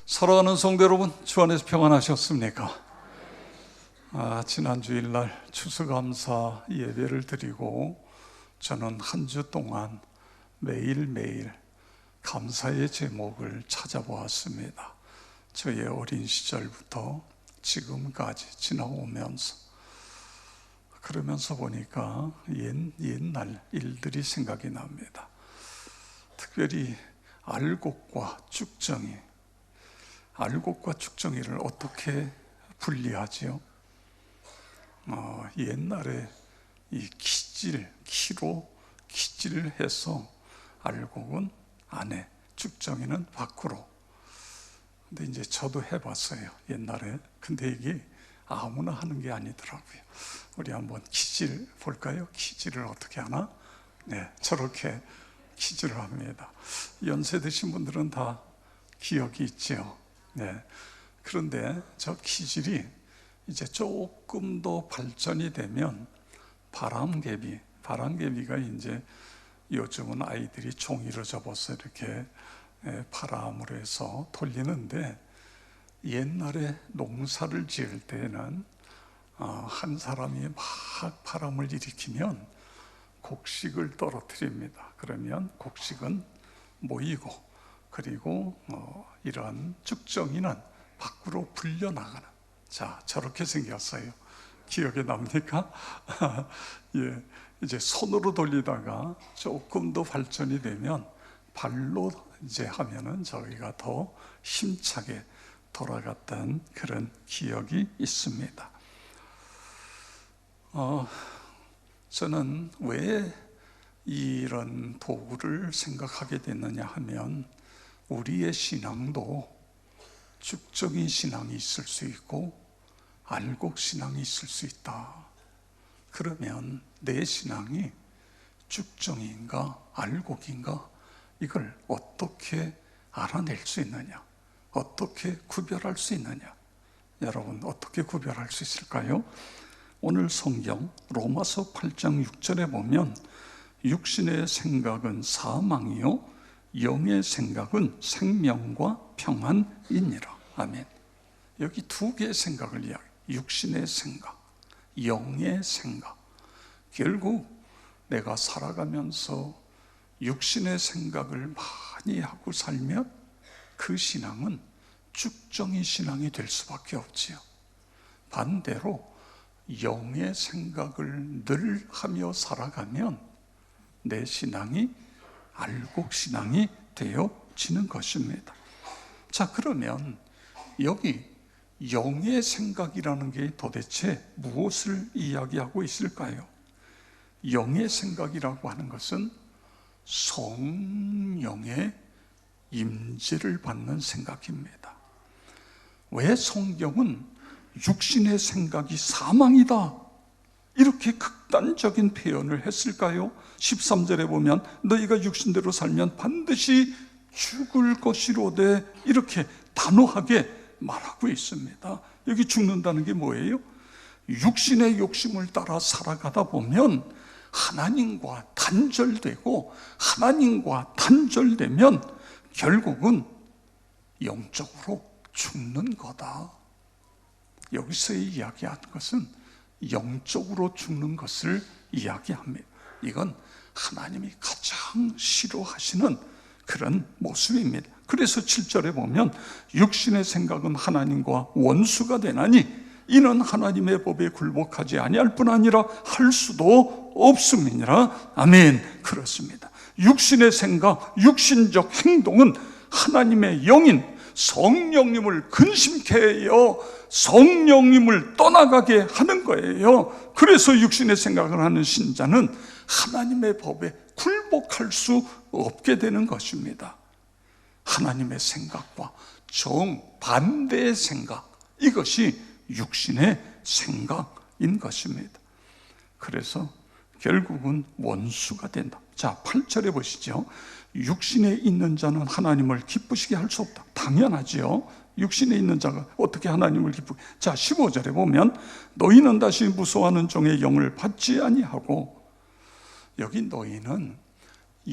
사랑하는 성도 여러분, 주 안에서 평안하셨습니까? 지난 주일날 추수감사 예배를 드리고 저는 한 주 동안 매일매일 감사의 제목을 찾아보았습니다. 저의 어린 시절부터 지금까지 지나오면서 그러면서 보니까 옛날 일들이 생각이 납니다. 특별히 알곡과 쭉정이를 어떻게 분리하지요? 옛날에 이 키로 기질해서 알곡은 안에, 쭉정이는 밖으로. 근데 이제 저도 해봤어요, 옛날에. 근데 이게 아무나 하는 게 아니더라고요. 우리 한번 키질 볼까요? 키질을 어떻게 하나? 네, 저렇게 키질을 합니다. 연세 드신 분들은 다 기억이 있죠. 네. 그런데 저 키질이 이제 조금 더 발전이 되면 바람개비가 이제 요즘은 아이들이 종이로 접어서 이렇게 바람으로 해서 돌리는데, 옛날에 농사를 지을 때는 한 사람이 막 바람을 일으키면 곡식을 떨어뜨립니다. 그러면 곡식은 모이고, 그리고 이런 쭉정이는 밖으로 불려나가는, 자, 저렇게 생겼어요. 기억에 납니까? 예, 이제 손으로 돌리다가 조금 더 발전이 되면 발로 이제 하면은 저희가 더 힘차게 돌아갔던 그런 기억이 있습니다. 저는 왜 이런 도구를 생각하게 됐느냐 하면, 우리의 신앙도 쭉정이 신앙이 있을 수 있고 알곡 신앙이 있을 수 있다. 그러면 내 신앙이 쭉정인가 알곡인가, 이걸 어떻게 알아낼 수 있느냐, 어떻게 구별할 수 있느냐. 여러분, 어떻게 구별할 수 있을까요? 오늘 성경 로마서 8장 6절에 보면, 육신의 생각은 사망이요 영의 생각은 생명과 평안이니라. 아멘. 여기 두 개의 생각을 이야기해요. 육신의 생각, 영의 생각. 결국 내가 살아가면서 육신의 생각을 많이 하고 살면 그 신앙은 쭉정이 신앙이 될 수밖에 없지요. 반대로 영의 생각을 늘 하며 살아가면 내 신앙이 알곡 신앙이 되어지는 것입니다. 자, 그러면 여기 영의 생각이라는 게 도대체 무엇을 이야기하고 있을까요? 영의 생각이라고 하는 것은 성령의 임재를 받는 생각입니다. 왜 성경은 육신의 생각이 사망이다, 이렇게 극단적인 표현을 했을까요? 13절에 보면 너희가 육신대로 살면 반드시 죽을 것이로되, 이렇게 단호하게 말하고 있습니다. 여기 죽는다는 게 뭐예요? 육신의 욕심을 따라 살아가다 보면 하나님과 단절되고, 하나님과 단절되면 결국은 영적으로 죽는 거다. 여기서 이야기하는 것은 영적으로 죽는 것을 이야기합니다. 이건 하나님이 가장 싫어하시는 그런 모습입니다. 그래서 7절에 보면 육신의 생각은 하나님과 원수가 되나니 이는 하나님의 법에 굴복하지 아니할 뿐 아니라 할 수도 없음이니라. 아멘. 그렇습니다. 육신의 생각, 육신적 행동은 하나님의 영인 성령님을 근심케 하여 성령님을 떠나가게 하는 거예요. 그래서 육신의 생각을 하는 신자는 하나님의 법에 굴복할 수 없게 되는 것입니다. 하나님의 생각과 정반대의 생각, 이것이 육신의 생각인 것입니다. 그래서 결국은 원수가 된다. 자, 8절에 보시죠. 육신에 있는 자는 하나님을 기쁘시게 할 수 없다. 당연하지요. 육신에 있는 자가 어떻게 하나님을 기쁘게. 자, 15절에 보면 너희는 다시 무소하는 종의 영을 받지 아니하고, 여기 너희는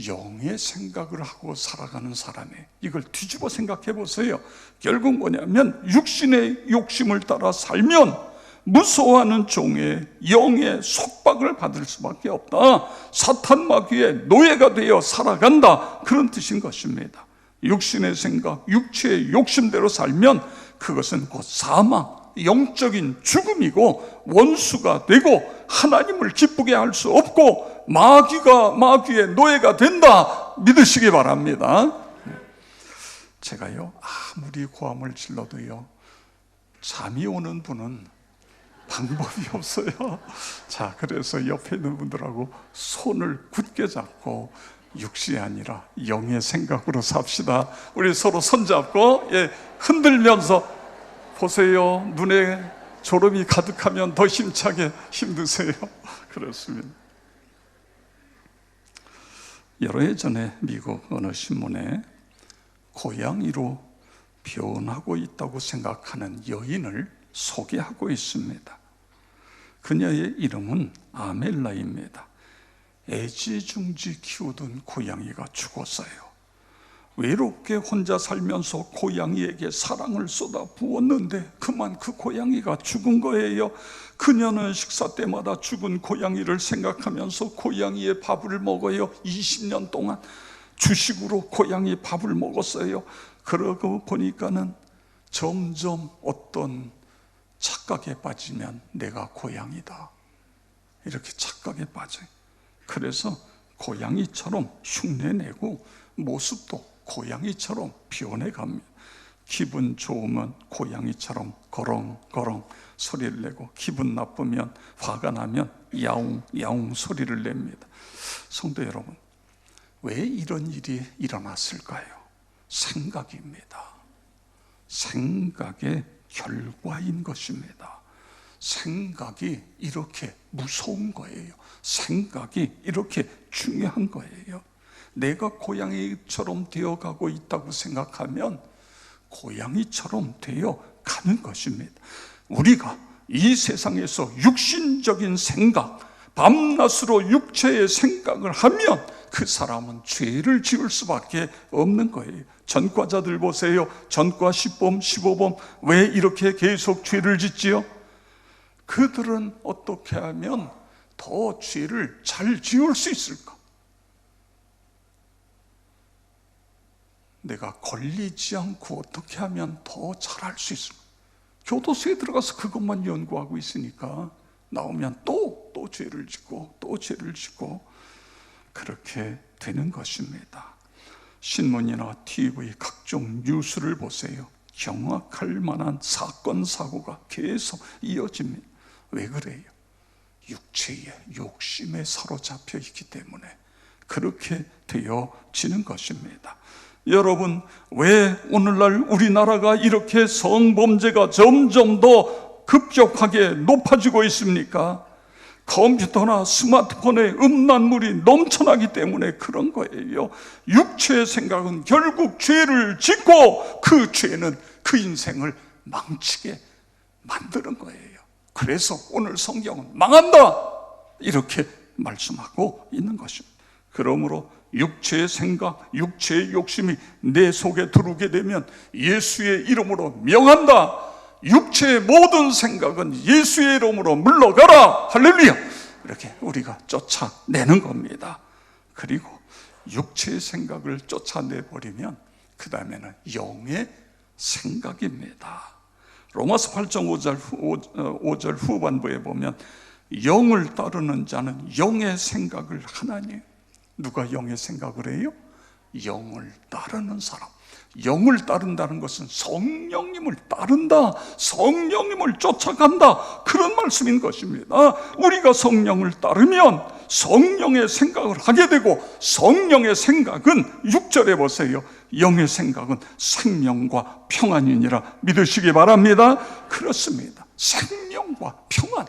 영의 생각을 하고 살아가는 사람이, 이걸 뒤집어 생각해 보세요. 결국 뭐냐면 육신의 욕심을 따라 살면 무서워하는 종의 영의 속박을 받을 수밖에 없다. 사탄 마귀의 노예가 되어 살아간다, 그런 뜻인 것입니다. 육신의 생각, 육체의 욕심대로 살면 그것은 곧 사망, 영적인 죽음이고 원수가 되고 하나님을 기쁘게 할 수 없고 마귀의 노예가 된다, 믿으시기 바랍니다. 제가요, 아무리 고함을 질러도요, 잠이 오는 분은 방법이 없어요. 자, 그래서 옆에 있는 분들하고 손을 굳게 잡고 육신이 아니라 영의 생각으로 삽시다. 우리 서로 손잡고 흔들면서, 보세요, 눈에 졸음이 가득하면 더 힘차게 힘드세요. 그렇습니다. 여러 해 전에 미국 어느 신문에 고양이로 변하고 있다고 생각하는 여인을 소개하고 있습니다. 그녀의 이름은 아멜라입니다. 애지중지 키우던 고양이가 죽었어요. 외롭게 혼자 살면서 고양이에게 사랑을 쏟아 부었는데 그만 그 고양이가 죽은 거예요. 그녀는 식사 때마다 죽은 고양이를 생각하면서 고양이의 밥을 먹어요. 20년 동안 주식으로 고양이 밥을 먹었어요. 그러고 보니까는 점점 어떤 착각에 빠지면 내가 고양이다, 이렇게 착각에 빠져요. 그래서 고양이처럼 흉내내고 모습도 고양이처럼 변해갑니다. 기분 좋으면 고양이처럼 거렁거렁 소리를 내고, 기분 나쁘면, 화가 나면 야옹야옹 소리를 냅니다. 성도 여러분, 왜 이런 일이 일어났을까요? 생각입니다. 생각의 결과인 것입니다. 생각이 이렇게 무서운 거예요. 생각이 이렇게 중요한 거예요. 내가 고양이처럼 되어가고 있다고 생각하면 고양이처럼 되어가는 것입니다. 우리가 이 세상에서 육신적인 생각, 밤낮으로 육체의 생각을 하면 그 사람은 죄를 지을 수밖에 없는 거예요. 전과자들 보세요. 전과 10범, 15범, 왜 이렇게 계속 죄를 짓지요? 그들은 어떻게 하면 더 죄를 잘 지을 수 있을까? 내가 걸리지 않고 어떻게 하면 더 잘할 수 있을까? 교도소에 들어가서 그것만 연구하고 있으니까 나오면 또 죄를 짓고 또 죄를 짓고 그렇게 되는 것입니다. 신문이나 TV, 각종 뉴스를 보세요. 경악할 만한 사건, 사고가 계속 이어집니다. 왜 그래요? 육체의 욕심에 사로잡혀 있기 때문에 그렇게 되어지는 것입니다. 여러분, 왜 오늘날 우리나라가 이렇게 성범죄가 점점 더 급격하게 높아지고 있습니까? 컴퓨터나 스마트폰에 음란물이 넘쳐나기 때문에 그런 거예요. 육체의 생각은 결국 죄를 짓고 그 죄는 그 인생을 망치게 만드는 거예요. 그래서 오늘 성경은 망한다, 이렇게 말씀하고 있는 것입니다. 그러므로 육체의 생각, 육체의 욕심이 내 속에 들어오게 되면 예수의 이름으로 명한다. 육체의 모든 생각은 예수의 이름으로 물러가라. 할렐루야. 이렇게 우리가 쫓아내는 겁니다. 그리고 육체의 생각을 쫓아내버리면 그 다음에는 영의 생각입니다. 로마서 8장 5절 후반부에 보면 영을 따르는 자는 영의 생각을 하나니. 누가 영의 생각을 해요? 영을 따르는 사람. 영을 따른다는 것은 성령님을 따른다, 성령님을 쫓아간다, 그런 말씀인 것입니다. 우리가 성령을 따르면 성령의 생각을 하게 되고, 성령의 생각은 6절에 보세요. 영의 생각은 생명과 평안이니라 믿으시기 바랍니다. 그렇습니다. 생명과 평안,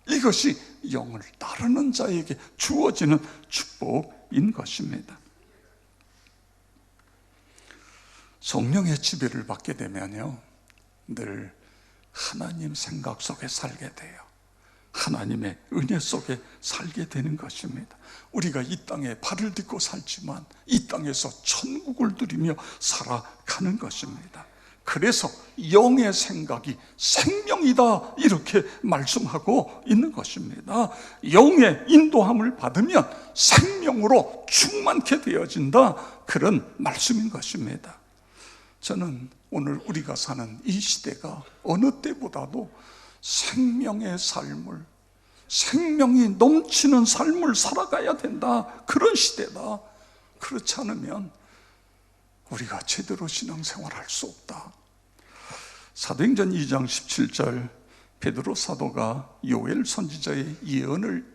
이것이 영을 따르는 자에게 주어지는 축복인 것입니다. 성령의 지배를 받게 되면요, 늘 하나님 생각 속에 살게 돼요. 하나님의 은혜 속에 살게 되는 것입니다. 우리가 이 땅에 발을 딛고 살지만 이 땅에서 천국을 누리며 살아가는 것입니다. 그래서 영의 생각이 생명이다, 이렇게 말씀하고 있는 것입니다. 영의 인도함을 받으면 생명으로 충만케 되어진다, 그런 말씀인 것입니다. 저는 오늘 우리가 사는 이 시대가 어느 때보다도 생명의 삶을, 생명이 넘치는 삶을 살아가야 된다, 그런 시대다. 그렇지 않으면 우리가 제대로 신앙생활할 수 없다. 사도행전 2장 17절, 베드로 사도가 요엘 선지자의 예언을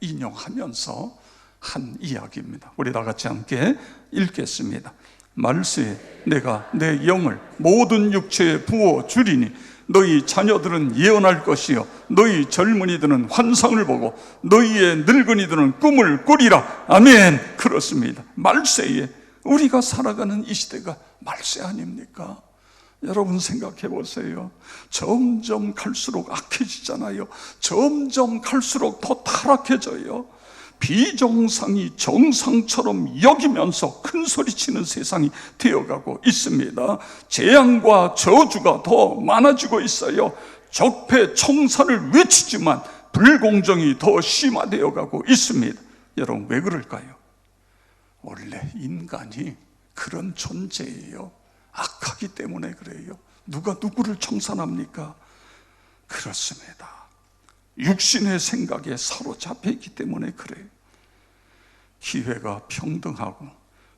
인용하면서 한 이야기입니다. 우리 다 같이 함께 읽겠습니다. 말세에 내가 내 영을 모든 육체에 부어 주리니 너희 자녀들은 예언할 것이요 너희 젊은이들은 환상을 보고 너희의 늙은이들은 꿈을 꾸리라. 아멘. 그렇습니다. 말세에, 우리가 살아가는 이 시대가 말세 아닙니까? 여러분 생각해 보세요. 점점 갈수록 악해지잖아요. 점점 갈수록 더 타락해져요. 비정상이 정상처럼 여기면서 큰 소리치는 세상이 되어가고 있습니다. 재앙과 저주가 더 많아지고 있어요. 적폐청산을 외치지만 불공정이 더 심화되어 가고 있습니다. 여러분 왜 그럴까요? 원래 인간이 그런 존재예요. 악하기 때문에 그래요. 누가 누구를 청산합니까? 그렇습니다. 육신의 생각에 사로잡혀 있기 때문에 그래요. 기회가 평등하고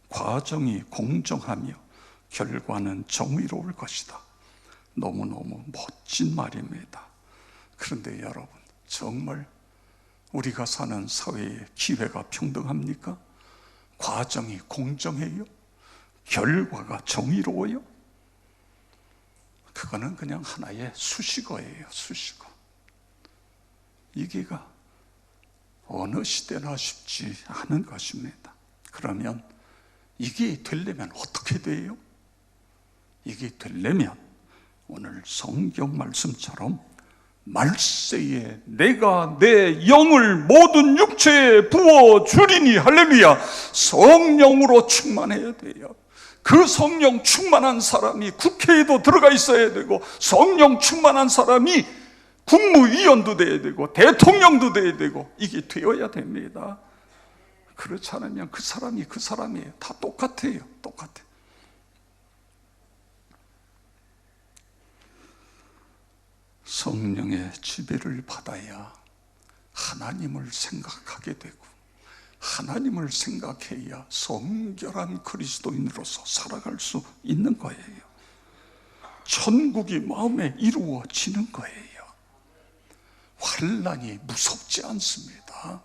과정이 공정하며 결과는 정의로울 것이다. 너무너무 멋진 말입니다. 그런데 여러분, 정말 우리가 사는 사회에 기회가 평등합니까? 과정이 공정해요? 결과가 정의로워요? 그거는 그냥 하나의 수식어예요. 수식어. 이게가 어느 시대나 쉽지 않은 것입니다. 그러면 이게 되려면 어떻게 돼요? 이게 되려면 오늘 성경 말씀처럼 말세에 내가 내 영을 모든 육체에 부어주리니, 할렐루야, 성령으로 충만해야 돼요. 그 성령 충만한 사람이 국회에도 들어가 있어야 되고, 성령 충만한 사람이 국무위원도 돼야 되고 대통령도 돼야 되고, 이게 되어야 됩니다. 그렇지 않으면 그 사람이 그 사람이에요. 다 똑같아요. 똑같아요. 성령의 지배를 받아야 하나님을 생각하게 되고, 하나님을 생각해야 성결한 그리스도인으로서 살아갈 수 있는 거예요. 천국이 마음에 이루어지는 거예요. 환난이 무섭지 않습니다.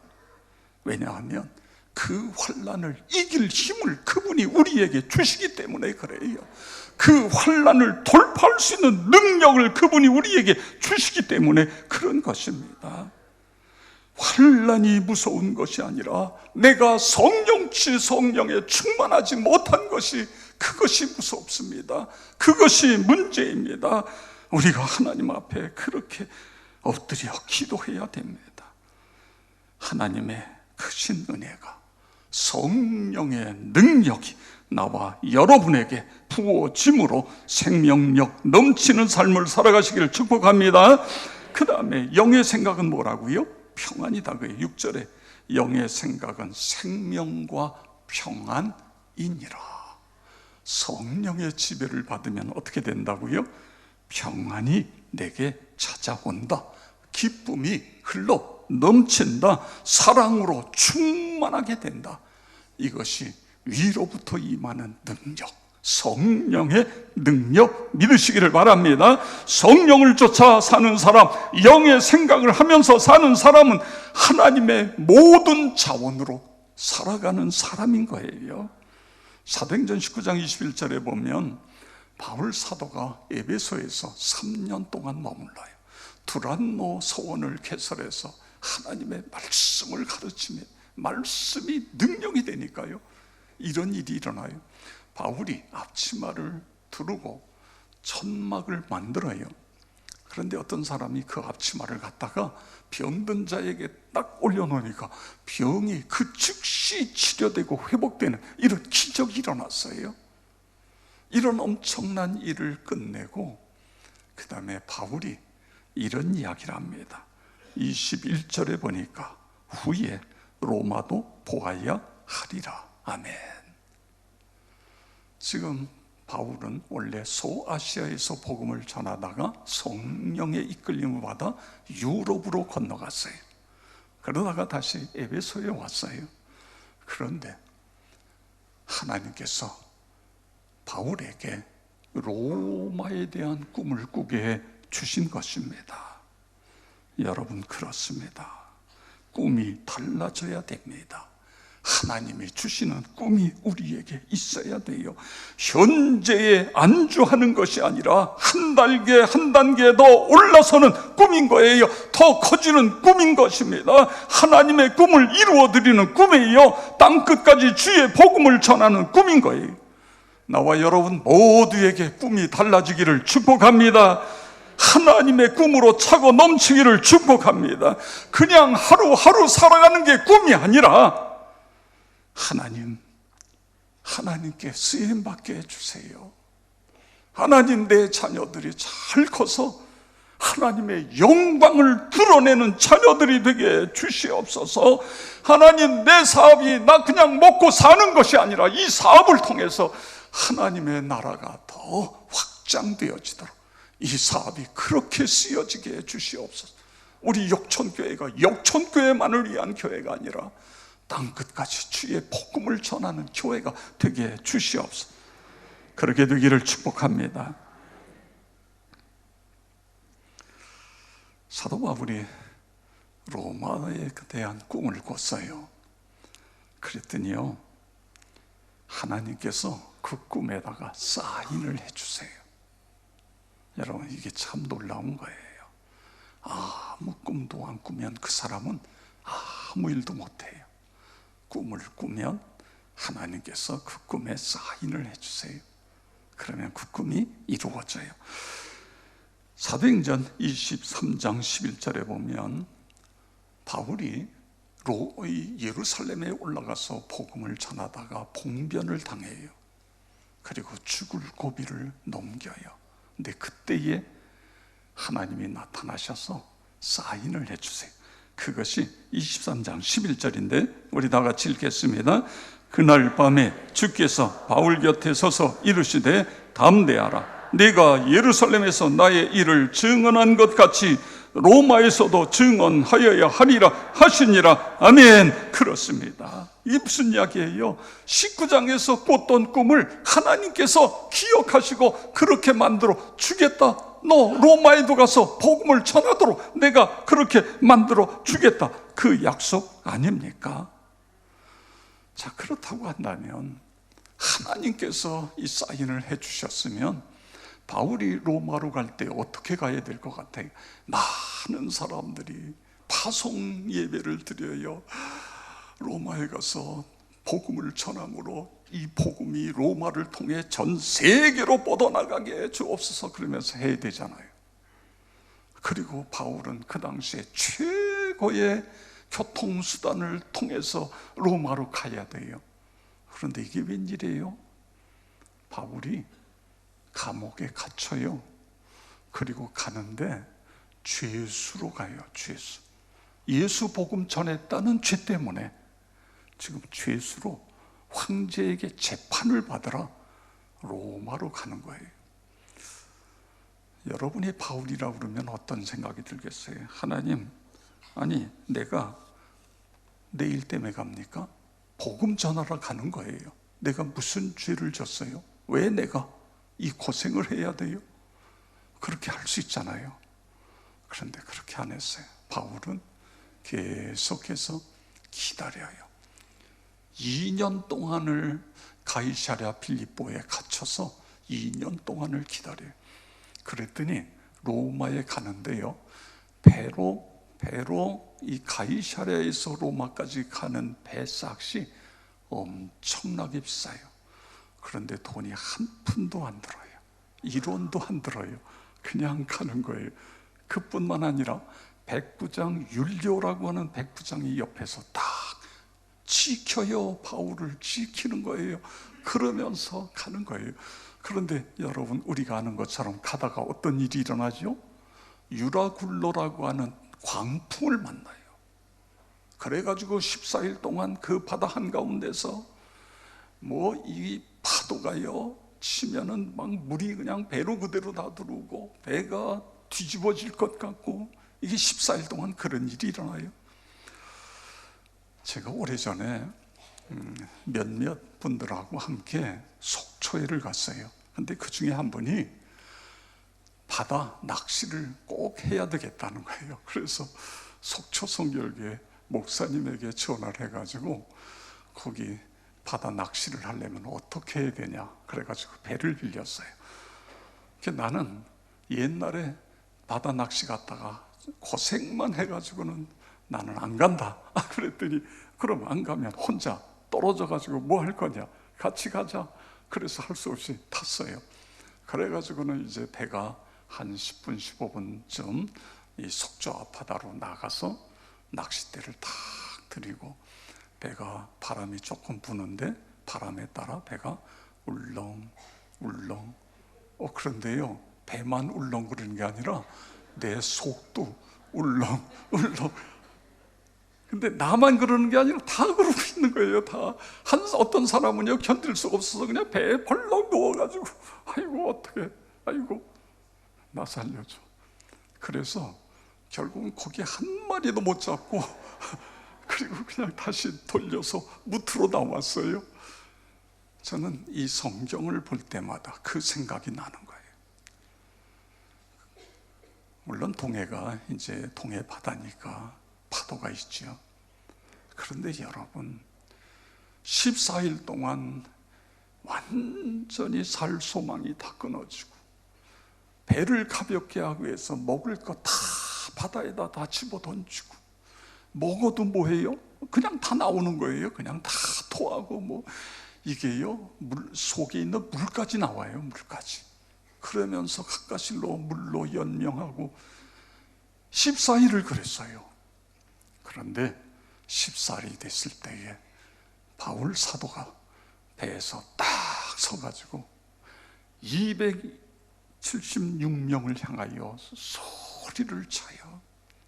왜냐하면 그 환난을 이길 힘을 그분이 우리에게 주시기 때문에 그래요. 그 환난을 돌파할 수 있는 능력을 그분이 우리에게 주시기 때문에 그런 것입니다. 환난이 무서운 것이 아니라 내가 성령에 충만하지 못한 것이, 그것이 무섭습니다. 그것이 문제입니다. 우리가 하나님 앞에 그렇게 엎드려 기도해야 됩니다. 하나님의 크신 은혜가, 성령의 능력이 나와 여러분에게 부어짐으로 생명력 넘치는 삶을 살아가시기를 축복합니다. 그 다음에 영의 생각은 뭐라고요? 평안이다. 그 6절에 영의 생각은 생명과 평안이니라. 성령의 지배를 받으면 어떻게 된다고요? 평안이 내게 찾아온다. 기쁨이 흘러 넘친다. 사랑으로 충만하게 된다. 이것이 위로부터 임하는 능력, 성령의 능력 믿으시기를 바랍니다. 성령을 쫓아 사는 사람, 영의 생각을 하면서 사는 사람은 하나님의 모든 자원으로 살아가는 사람인 거예요. 사도행전 19장 21절에 보면 바울 사도가 에베소에서 3년 동안 머물러요. 두란노 서원을 개설해서 하나님의 말씀을 가르치며 말씀이 능력이 되니까요, 이런 일이 일어나요. 바울이 앞치마를 두르고 천막을 만들어요. 그런데 어떤 사람이 그 앞치마를 갖다가 병든 자에게 딱 올려놓으니까 병이 그 즉시 치료되고 회복되는 이런 기적이 일어났어요. 이런 엄청난 일을 끝내고 그 다음에 바울이 이런 이야기를 합니다. 21절에 보니까 후에 로마도 보아야 하리라. 아멘. 지금 바울은 원래 소아시아에서 복음을 전하다가 성령의 이끌림을 받아 유럽으로 건너갔어요. 그러다가 다시 에베소에 왔어요. 그런데 하나님께서 바울에게 로마에 대한 꿈을 꾸게 해 주신 것입니다. 여러분, 그렇습니다. 꿈이 달라져야 됩니다. 하나님이 주시는 꿈이 우리에게 있어야 돼요. 현재에 안주하는 것이 아니라 한 단계 한 단계 더 올라서는 꿈인 거예요. 더 커지는 꿈인 것입니다. 하나님의 꿈을 이루어드리는 꿈이에요. 땅끝까지 주의 복음을 전하는 꿈인 거예요. 나와 여러분 모두에게 꿈이 달라지기를 축복합니다. 하나님의 꿈으로 차고 넘치기를 축복합니다. 그냥 하루하루 살아가는 게 꿈이 아니라 하나님께 쓰임받게 해주세요. 하나님, 내 자녀들이 잘 커서 하나님의 영광을 드러내는 자녀들이 되게 주시옵소서. 하나님, 내 사업이 나 그냥 먹고 사는 것이 아니라 이 사업을 통해서 하나님의 나라가 더 확장되어지도록 이 사업이 그렇게 쓰여지게 해주시옵소서. 우리 역천교회가 역천교회만을 위한 교회가 아니라 땅끝까지 주의 복음을 전하는 교회가 되게 해주시옵소서. 그렇게 되기를 축복합니다. 사도 바울이 로마에 대한 꿈을 꿨어요. 그랬더니요, 하나님께서 그 꿈에다가 사인을 해주세요. 여러분, 이게 참 놀라운 거예요. 아무 꿈도 안 꾸면 그 사람은 아무 일도 못해요. 꿈을 꾸면 하나님께서 그 꿈에 사인을 해주세요. 그러면 그 꿈이 이루어져요. 사도행전 23장 11절에 보면 바울이 예루살렘에 올라가서 복음을 전하다가 봉변을 당해요. 그리고 죽을 고비를 넘겨요. 근데 그때에 하나님이 나타나셔서 사인을 해주세요. 그것이 23장 11절인데 우리 다 같이 읽겠습니다. 그날 밤에 주께서 바울 곁에 서서 이르시되 담대하라. 네가 예루살렘에서 나의 일을 증언한 것 같이 로마에서도 증언하여야 하리라 하시니라. 아멘. 그렇습니다. 이게 무슨 이야기예요? 19장에서 꿨던 꿈을 하나님께서 기억하시고 그렇게 만들어 주겠다. 너 로마에도 가서 복음을 전하도록 내가 그렇게 만들어 주겠다. 그 약속 아닙니까? 자, 그렇다고 한다면 하나님께서 이 사인을 해주셨으면 바울이 로마로 갈 때 어떻게 가야 될 것 같아요? 많은 사람들이 파송 예배를 드려요. 로마에 가서 복음을 전함으로 이 복음이 로마를 통해 전 세계로 뻗어나가게 해 주옵소서 그러면서 해야 되잖아요. 그리고 바울은 그 당시에 최고의 교통수단을 통해서 로마로 가야 돼요. 그런데 이게 웬일이에요? 바울이 감옥에 갇혀요. 그리고 가는데 죄수로 가요. 죄수. 예수 복음 전했다는 죄 때문에 지금 죄수로 황제에게 재판을 받으러 로마로 가는 거예요. 여러분이 바울이라고 그러면 어떤 생각이 들겠어요? 하나님, 아니 내가 내일 때문에 갑니까? 복음 전하러 가는 거예요. 내가 무슨 죄를 졌어요? 왜 내가 이 고생을 해야 돼요? 그렇게 할 수 있잖아요. 그런데 그렇게 안 했어요. 바울은 계속해서 기다려요. 2년 동안을 가이사랴 필립보에 갇혀서 2년 동안을 기다려요. 그랬더니 로마에 가는데요, 배로 이 가이사랴에서 로마까지 가는 배싹이 엄청나게 비싸요. 그런데 돈이 한 푼도 안 들어요. 1원도 안 들어요. 그냥 가는 거예요. 그뿐만 아니라 백부장 율리오라고 하는 백부장이 옆에서 딱 지켜요. 바울을 지키는 거예요. 그러면서 가는 거예요. 그런데 여러분, 우리가 아는 것처럼 가다가 어떤 일이 일어나죠? 유라굴로라고 하는 광풍을 만나요. 그래가지고 14일 동안 그 바다 한가운데서 뭐 이 파도가요 치면은 막 물이 그냥 배로 그대로 다 들어오고 배가 뒤집어질 것 같고, 이게 14일 동안 그런 일이 일어나요. 제가 오래전에 몇몇 분들하고 함께 속초에를 갔어요. 근데 그 중에 한 분이 바다 낚시를 꼭 해야 되겠다는 거예요. 그래서 속초 성결교회 목사님에게 전화를 해가지고 거기 바다 낚시를 하려면 어떻게 해야 되냐 그래가지고 배를 빌렸어요. 나는 옛날에 바다 낚시 갔다가 고생만 해가지고는 나는 안 간다. 그랬더니 그럼 안 가면 혼자 떨어져가지고 뭐 할 거냐, 같이 가자. 그래서 할 수 없이 탔어요. 그래가지고는 이제 배가 한 10분 15분쯤 이 속초 앞바다로 나가서 낚싯대를 탁 들이고, 배가 바람이 조금 부는데 바람에 따라 배가 울렁울렁. 그런데요, 배만 울렁거리는 게 아니라 내 속도 울렁울렁. 근데 나만 그러는 게 아니라 다 그러고 있는 거예요. 다. 어떤 사람은요 견딜 수가 없어서 그냥 배에 벌렁 누워가지고 아이고 어떡해, 아이고 나 살려줘. 그래서 결국은 고기 한 마리도 못 잡고 그리고 그냥 다시 돌려서 무트로 나왔어요. 저는 이 성경을 볼 때마다 그 생각이 나는 거예요. 물론 동해가 이제 동해 바다니까 파도가 있죠. 그런데 여러분, 14일 동안 완전히 살 소망이 다 끊어지고 배를 가볍게 하기 위해서 먹을 거 다 바다에다 다 집어 던지고, 먹어도 뭐해요? 그냥 다 나오는 거예요. 그냥 다 토하고 뭐 이게요 물 속에 있는 물까지 나와요. 물까지. 그러면서 가까실로 물로 연명하고 14일을 그랬어요. 그런데 14일이 됐을 때에 바울 사도가 배에서 딱 서가지고 276명을 향하여 소리를 쳐요.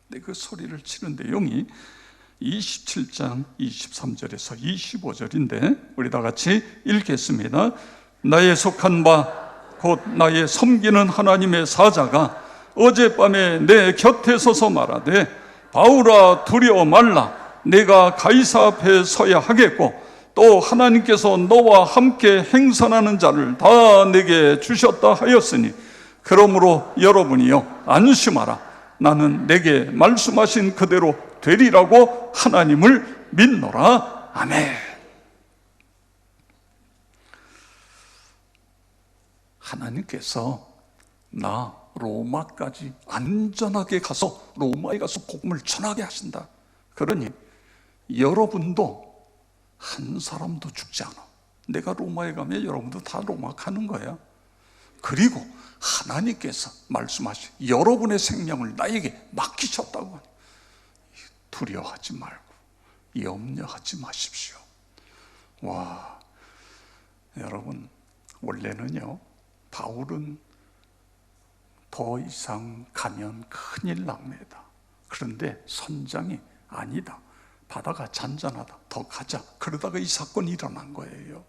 근데 그 소리를 치는 내용이 27장 23절에서 25절인데 우리 다 같이 읽겠습니다. 나의 속한 바 곧 나의 섬기는 하나님의 사자가 어젯밤에 내 곁에 서서 말하되, 바울아 두려워 말라. 내가 가이사 앞에 서야 하겠고 또 하나님께서 너와 함께 행선하는 자를 다 내게 주셨다 하였으니, 그러므로 여러분이여 안심하라. 나는 내게 말씀하신 그대로 되리라고 하나님을 믿노라. 아멘. 하나님께서 나 로마까지 안전하게 가서 로마에 가서 복음을 전하게 하신다. 그러니 여러분도 한 사람도 죽지 않아. 내가 로마에 가면 여러분도 다 로마 가는 거야. 그리고 하나님께서 말씀하신 여러분의 생명을 나에게 맡기셨다고 하니 두려워하지 말고 염려하지 마십시오. 와, 여러분, 원래는요 바울은 더 이상 가면 큰일 납니다. 그런데 선장이 아니다, 바다가 잔잔하다, 더 가자. 그러다가 이 사건이 일어난 거예요.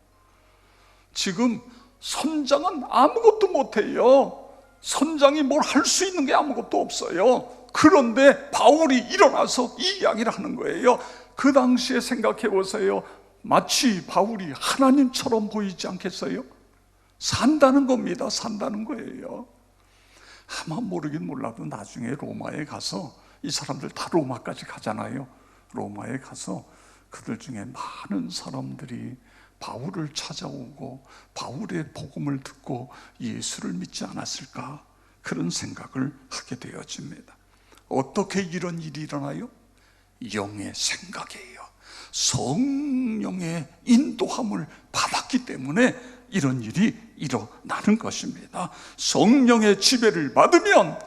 지금 선장은 아무것도 못해요. 선장이 뭘 할 수 있는 게 아무것도 없어요. 그런데 바울이 일어나서 이 이야기를 하는 거예요. 그 당시에 생각해 보세요. 마치 바울이 하나님처럼 보이지 않겠어요? 산다는 겁니다. 산다는 거예요. 아마 모르긴 몰라도 나중에 로마에 가서, 이 사람들 다 로마까지 가잖아요. 로마에 가서 그들 중에 많은 사람들이 바울을 찾아오고 바울의 복음을 듣고 예수를 믿지 않았을까, 그런 생각을 하게 되어집니다. 어떻게 이런 일이 일어나요? 영의 생각이에요. 성령의 인도함을 받았기 때문에 이런 일이 일어나는 것입니다. 성령의 지배를 받으면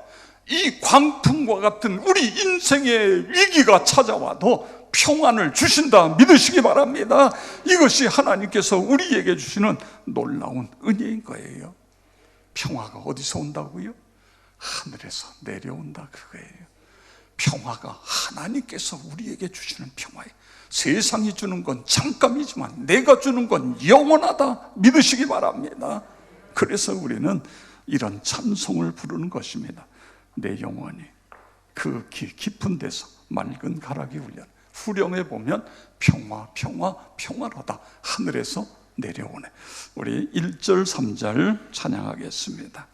이 광풍과 같은 우리 인생의 위기가 찾아와도 평안을 주신다 믿으시기 바랍니다. 이것이 하나님께서 우리에게 주시는 놀라운 은혜인 거예요. 평화가 어디서 온다고요? 하늘에서 내려온다 그거예요. 평화가 하나님께서 우리에게 주시는 평화예요. 세상이 주는 건 잠깐이지만 내가 주는 건 영원하다 믿으시기 바랍니다. 그래서 우리는 이런 찬송을 부르는 것입니다. 내 영혼이 그 깊은 데서 맑은 가락이 울려 후렴에 보면 평화 평화 평화로다 하늘에서 내려오네. 우리 1절 3절 찬양하겠습니다.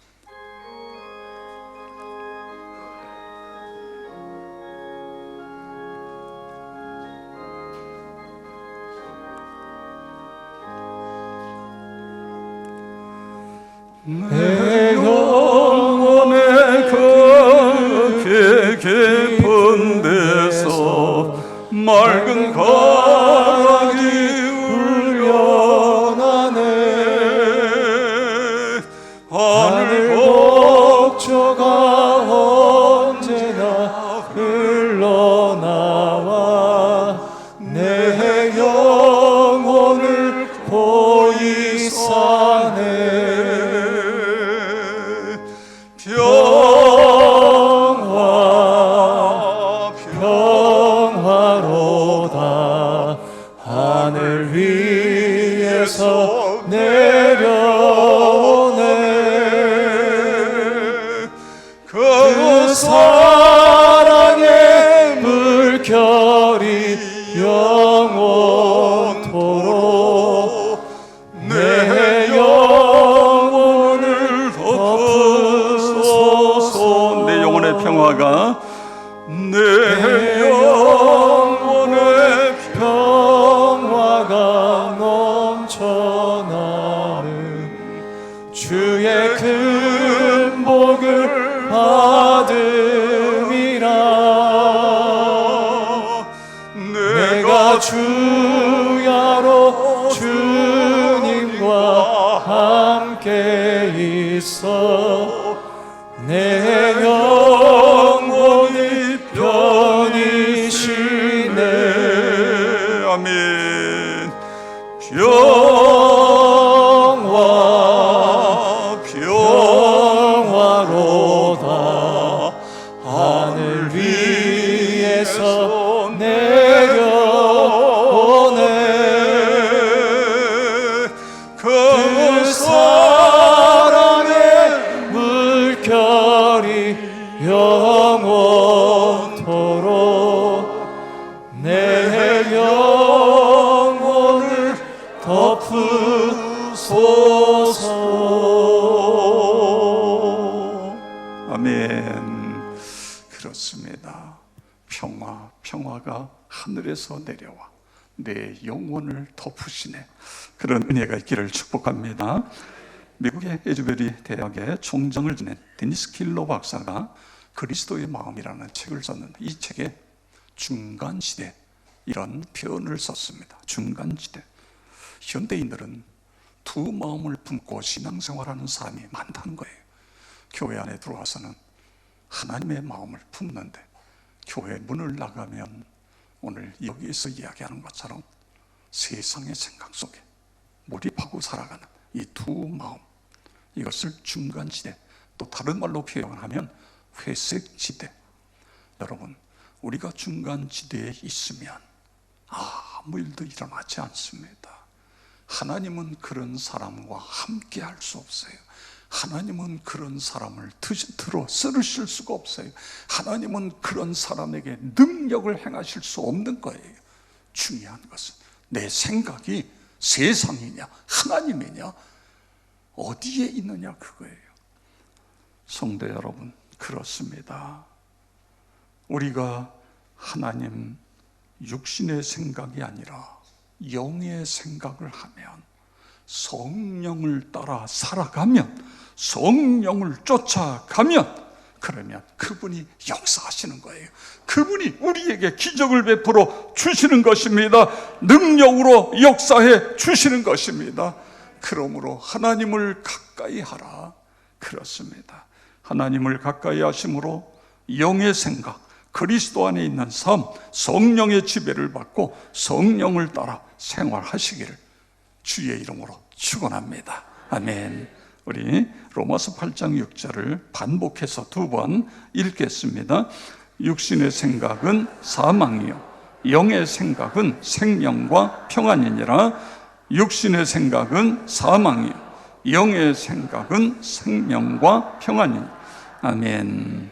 내 영혼의 그 깊은 데서 맑은 가락이 울려나네. 하늘 복조가 언제나 흘러나와 내 영혼을 보이사네. 평화로다 하늘 위에서 내려오네. 그 사랑의 물결이 영원토록 내 영혼을 덮으소서. 내 영혼의 평화가 내 영혼의 평화가 넘쳐나는 주의 큰 복을 받음이라. 내가 주야로 주님과 함께 있어 내 영혼이 편이시네. 아멘. 평화로다 하늘 위에서 내려오네. 그 사랑의 물결이 영원토록 내 영혼을 덮으소서. 아멘. 그렇습니다. 평화가 하늘에서 내려와 내 영혼을 덮으시네. 그런 은혜가 있기를 축복합니다. 미국의 에즈베리 대학의 총장을 지낸 데니스 킬러 박사가 그리스도의 마음이라는 책을 썼는데 이 책에 중간시대 이런 표현을 썼습니다. 중간시대. 현대인들은 두 마음을 품고 신앙생활하는 사람이 많다는 거예요. 교회 안에 들어와서는 하나님의 마음을 품는데 교회 문을 나가면 오늘 여기에서 이야기하는 것처럼 세상의 생각 속에 몰입하고 살아가는 이 두 마음, 이것을 중간지대, 또 다른 말로 표현하면 회색지대. 여러분, 우리가 중간지대에 있으면 아무 일도 일어나지 않습니다. 하나님은 그런 사람과 함께 할 수 없어요. 하나님은 그런 사람을 들어 쓰실 수가 없어요. 하나님은 그런 사람에게 능력을 행하실 수 없는 거예요. 중요한 것은 내 생각이 세상이냐 하나님이냐 어디에 있느냐 그거예요. 성도 여러분, 그렇습니다. 우리가 하나님 육신의 생각이 아니라 영의 생각을 하면, 성령을 따라 살아가면, 성령을 쫓아가면, 그러면 그분이 역사하시는 거예요. 그분이 우리에게 기적을 베풀어 주시는 것입니다. 능력으로 역사해 주시는 것입니다. 그러므로 하나님을 가까이 하라. 그렇습니다. 하나님을 가까이 하심으로 영의 생각, 그리스도 안에 있는 삶, 성령의 지배를 받고 성령을 따라 생활하시기를 주의 이름으로 축원합니다. 아멘. 우리 로마서 8장 6절을 반복해서 2번 읽겠습니다. 육신의 생각은 사망이요 영의 생각은 생명과 평안이니라. 육신의 생각은 사망이요 영의 생각은 생명과 평안이니라. 아멘.